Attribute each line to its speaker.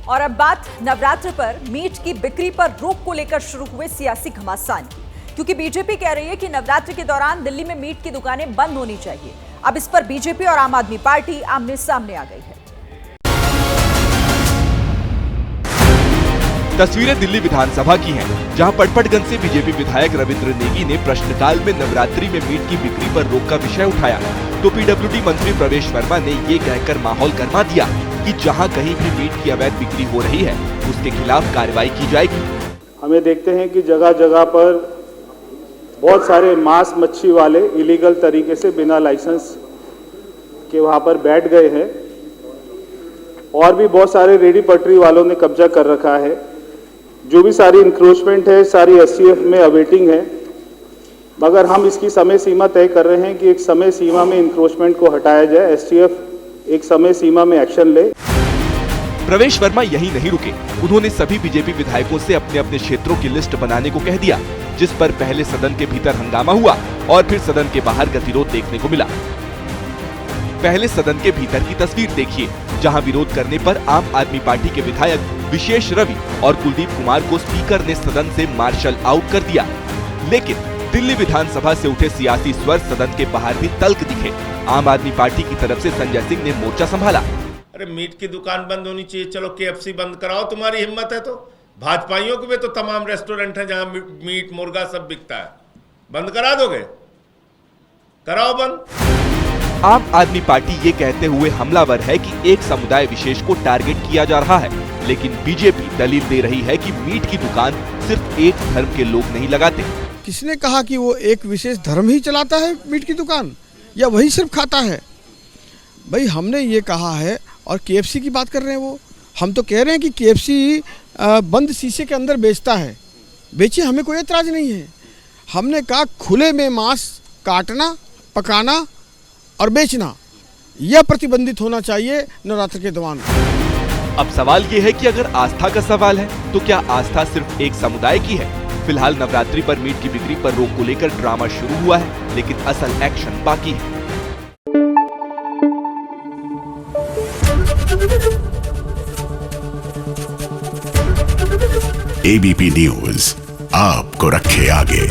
Speaker 1: और अब बात नवरात्र पर मीट की बिक्री पर रोक को लेकर शुरू हुए सियासी घमासान, क्योंकि बीजेपी कह रही है कि नवरात्र के दौरान दिल्ली में मीट की दुकानें बंद होनी चाहिए। अब इस पर बीजेपी और आम आदमी पार्टी आमने सामने आ गई है।
Speaker 2: तस्वीरें दिल्ली विधानसभा की हैं, जहां पटपटगंज से बीजेपी विधायक रविंद्र नेगी ने प्रश्नकाल में नवरात्रि में मीट की बिक्री पर रोक का विषय उठाया, तो पीडब्ल्यूडी मंत्री प्रवेश वर्मा ने ये कहकर माहौल गर्मा दिया कि जहां कहीं भी मीट की अवैध बिक्री हो रही है उसके खिलाफ कार्रवाई की जाएगी।
Speaker 3: हमें देखते हैं कि जगह जगह पर बहुत सारे मांस मच्छी वाले इलीगल तरीके से बिना लाइसेंस के वहां पर बैठ गए हैं और भी बहुत सारे रेडी पटरी वालों ने कब्जा कर रखा है। जो भी सारी इंक्रोचमेंट है सारी एसटीएफ में अवेटिंग है, मगर हम इसकी समय सीमा तय कर रहे हैं कि एक समय सीमा में इंक्रोचमेंट को हटाया जाए, एसटीएफ एक समय सीमा में एक्शन ले।
Speaker 2: प्रवेश वर्मा यही नहीं रुके, उन्होंने सभी बीजेपी विधायकों से अपने अपने क्षेत्रों की लिस्ट बनाने को कह दिया, जिस पर पहले सदन के भीतर हंगामा हुआ और फिर सदन के बाहर गतिरोध देखने को मिला। पहले सदन के भीतर की तस्वीर देखिए, जहां विरोध करने पर आम आदमी पार्टी के विधायक विशेष रवि और कुलदीप कुमार को स्पीकर ने सदन से मार्शल आउट कर दिया। लेकिन दिल्ली विधानसभा से उठे सियासी स्वर सदन के बाहर भी तल्ख दिखे। आम आदमी पार्टी की तरफ से संजय सिंह ने मोर्चा संभाला।
Speaker 4: अरे मीट की दुकान बंद होनी चाहिए, चलो केएफसी बंद कराओ, तुम्हारी हिम्मत है तो। भाजपाइयों के भी तो तमाम रेस्टोरेंट हैं जहां मीट मुर्गा सब बिकता है, बंद करा दोगे? कराओ बंद।
Speaker 2: आम आदमी पार्टी ये कहते हुए हमलावर है कि एक समुदाय विशेष को टारगेट किया जा रहा है, लेकिन बीजेपी दलील दे रही है कि मीट की दुकान सिर्फ एक धर्म के लोग नहीं लगाते।
Speaker 5: किसने कहा कि वो एक विशेष धर्म ही चलाता है मीट की दुकान, या वही सिर्फ खाता है? भाई हमने ये कहा है, और केएफसी की बात कर रहे हैं वो, हम तो कह रहे हैं कि केएफसी बंद शीशे के अंदर बेचता है, बेचिए, हमें कोई एतराज नहीं है। हमने कहा खुले में मांस काटना, पकाना और बेचना यह प्रतिबंधित होना चाहिए नवरात्र के दौरान।
Speaker 2: अब सवाल ये है कि अगर आस्था का सवाल है तो क्या आस्था सिर्फ एक समुदाय की है? फिलहाल नवरात्रि पर मीट की बिक्री पर रोक को लेकर ड्रामा शुरू हुआ है, लेकिन असल एक्शन बाकी है।
Speaker 6: एबीपी न्यूज आपको रखे आगे।